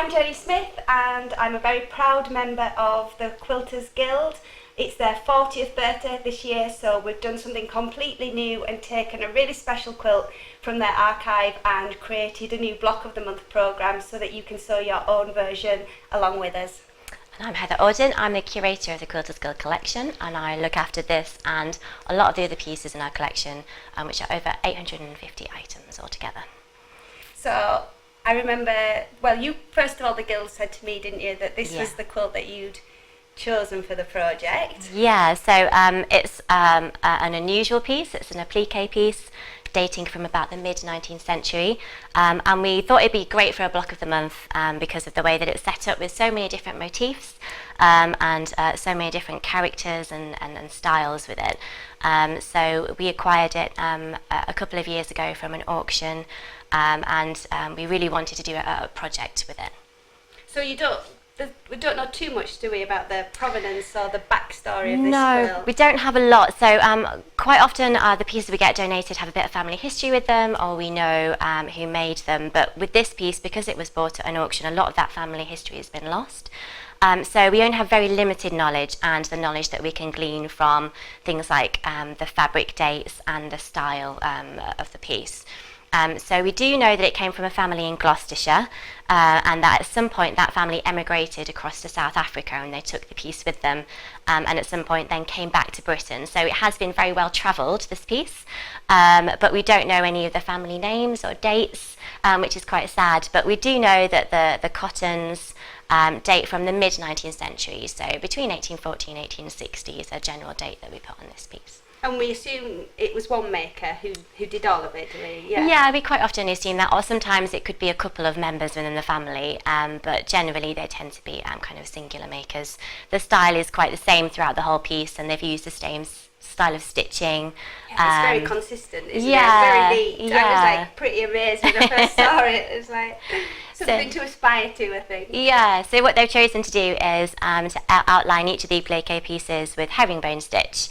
I'm Jenni Smith and I'm a very proud member of the Quilters Guild. It's their 40th birthday this year, so we've done something completely new and taken a really special quilt from their archive and created a new Block of the Month programme so that you can sew your own version along with us. And I'm Heather Audin. I'm the curator of the Quilters Guild Collection, and I look after this and a lot of the other pieces in our collection, which are over 850 items altogether. So I remember, well, you first of all, the Guild said to me, didn't you, that this was the quilt that you'd chosen for the project? Yeah, so it's an unusual piece. It's an applique piece dating from about the mid-19th century, and we thought it'd be great for a Block of the Month because of the way that it's set up with so many different motifs and so many different characters and styles with it. So we acquired it a couple of years ago from an auction, and we really wanted to do a project with it. So we don't know too much, do we, about the provenance or the backstory of this quilt? No, we don't have a lot. So quite often the pieces we get donated have a bit of family history with them, or we know who made them. But with this piece, because it was bought at an auction, a lot of that family history has been lost. So we only have very limited knowledge, and the knowledge that we can glean from things like the fabric dates and the style of the piece. So we do know that it came from a family in Gloucestershire, and that at some point that family emigrated across to South Africa and they took the piece with them, and at some point then came back to Britain. So it has been very well travelled, this piece, but we don't know any of the family names or dates, which is quite sad. But we do know that the cottons date from the mid-19th century, so between 1840 and 1860 is a general date that we put on this piece. And we assume it was one maker who did all of it, do we? Yeah, we quite often assume that, or sometimes it could be a couple of members within the family, but generally they tend to be kind of singular makers. The style is quite the same throughout the whole piece, and they've used the same style of stitching. Yeah, it's very consistent, isn't it? Very neat. Yeah. I was like pretty amazed when I first saw it. It was like something to aspire to, I think. Yeah, so what they've chosen to do is to outline each of the applique pieces with herringbone stitch,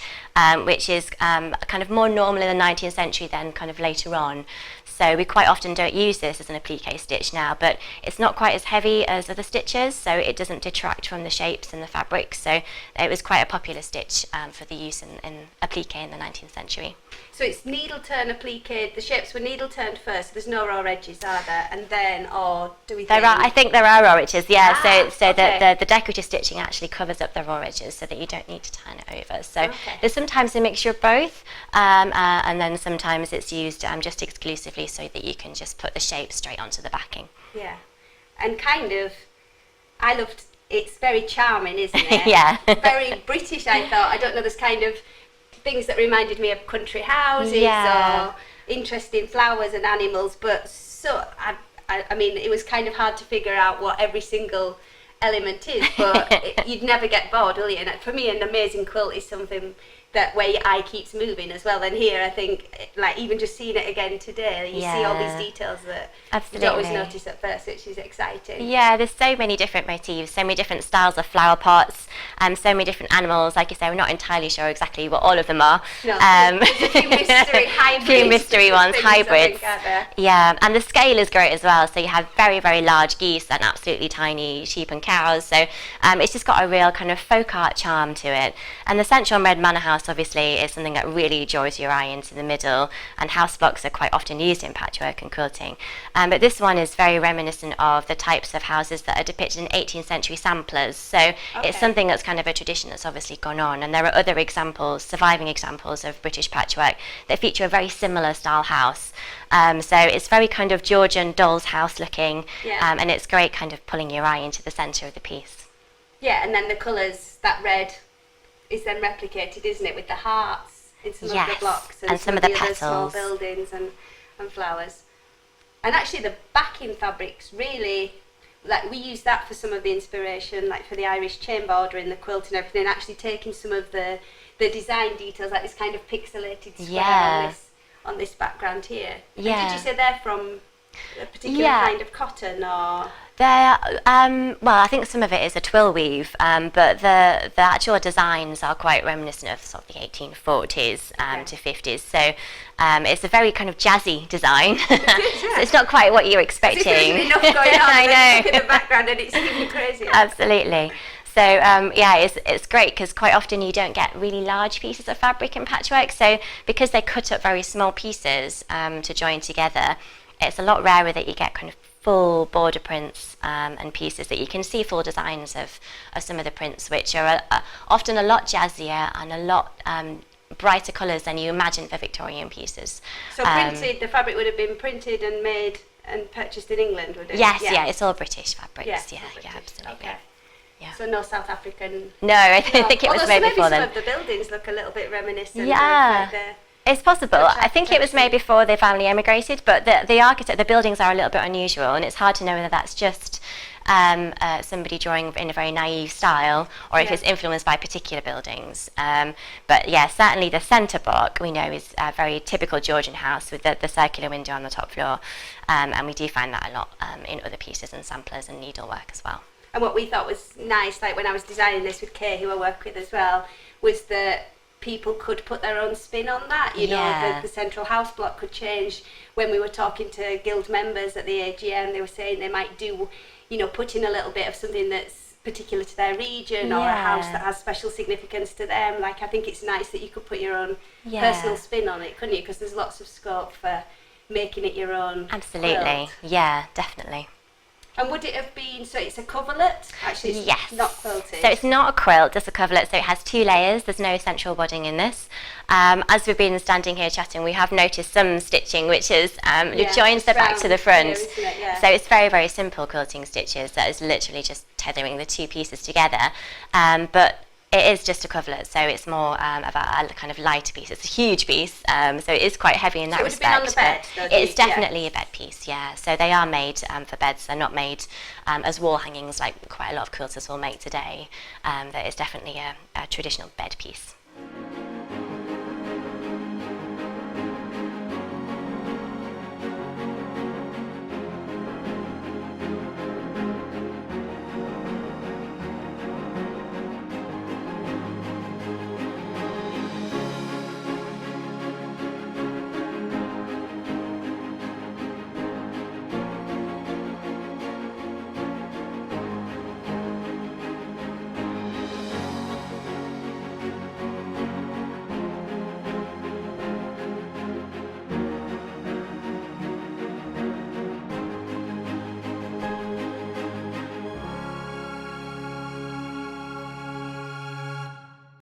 which is kind of more normal in the 19th century than kind of later on. So we quite often don't use this as an applique stitch now, but it's not quite as heavy as other stitches, so it doesn't detract from the shapes and the fabric. So it was quite a popular stitch for the use in applique in the 19th century. So it's needle turn applique. The shapes were needle turned first. So there's no raw edges, are there? And then, or do we? I think there are raw edges. Yeah. So okay. the decorative stitching actually covers up the raw edges, so that you don't need to turn it over. So there's sometimes a mixture of both, and then sometimes it's used just exclusively, so that you can just put the shape straight onto the backing. Yeah, and kind of, I loved. It's very charming, isn't it? Yeah. Very British, I thought. I don't know. There's kind of things that reminded me of country houses or interesting flowers and animals, but so I mean it was kind of hard to figure out what every single element is, but you'd never get bored, will you? And for me, an amazing quilt is something that where your eye keeps moving as well. And here, I think, like even just seeing it again today, you see all these details that you don't always notice at first, which is exciting. Yeah, there's so many different motifs, so many different styles of flower pots, and so many different animals. Like you say, we're not entirely sure exactly what all of them are. No, there's a few mystery hybrids. Few mystery ones, hybrids. Think, yeah, and the scale is great as well. So you have very, very large geese and absolutely tiny sheep and cows. So it's just got a real kind of folk art charm to it. And the central Red Manor House obviously is something that really draws your eye into the middle, and house blocks are quite often used in patchwork and quilting. But this one is very reminiscent of the types of houses that are depicted in 18th century samplers. So it's something that's kind of a tradition that's obviously gone on, and there are other examples, surviving examples of British patchwork that feature a very similar style house. So it's very kind of Georgian doll's house looking, and it's great kind of pulling your eye into the centre of the piece. Yeah, and then the colours, that red is then replicated, isn't it, with the hearts in some of the blocks and some of the other small buildings and flowers. And actually the backing fabrics really, like we use that for some of the inspiration, like for the Irish chain border in the quilt and everything, actually taking some of the design details, like this kind of pixelated square on this background here. Yeah. And did you say they're from a particular kind of cotton or? Well, I think some of it is a twill weave, but the actual designs are quite reminiscent of sort of the 1840s to 50s. So it's a very kind of jazzy design. So it's not quite what you're expecting. There's enough going on. I know. Look at the background, and it's even crazier. Absolutely. So yeah, it's great because quite often you don't get really large pieces of fabric in patchwork. So because they cut up very small pieces to join together, it's a lot rarer that you get kind of full border prints and pieces that you can see full designs of some of the prints, which are often a lot jazzier and a lot brighter colours than you imagine for Victorian pieces. So printed, the fabric would have been printed and made and purchased in England, would it? Yes, yeah, it's all British fabrics. Yeah, British. Absolutely. Okay. Yeah. So no South African. No, I think it was made before then. Some of the buildings look a little bit reminiscent. Yeah. Of like it's possible. I think it was made before the family emigrated, but the buildings are a little bit unusual, and it's hard to know whether that's just somebody drawing in a very naive style, or if it's influenced by particular buildings. But yeah, certainly the centre block we know is a very typical Georgian house with the circular window on the top floor, and we do find that a lot in other pieces and samplers and needlework as well. And what we thought was nice, like when I was designing this with Kay, who I work with as well, was that people could put their own spin on that. You know, the central house block could change. When we were talking to guild members at the AGM, they were saying they might do, you know, put in a little bit of something that's particular to their region or a house that has special significance to them. Like, I think it's nice that you could put your own personal spin on it, couldn't you? Because there's lots of scope for making it your own. Absolutely, quilt. Yeah, definitely. And would it have been, so it's a coverlet? Actually, it's not quilted. So it's not a quilt, just a coverlet. So it has 2 layers. There's no central wadding in this. As we've been standing here chatting, we have noticed some stitching, which is joins the back to the front. Here, so it's very, very simple quilting stitches. That is literally just tethering the 2 pieces together. But it is just a coverlet, so it's more of a kind of lighter piece. It's a huge piece, so it is quite heavy in that respect. It would have been on the bed, it's definitely a bed piece, yeah. So they are made for beds. They're not made as wall hangings like quite a lot of quilters will make today. That is definitely a traditional bed piece.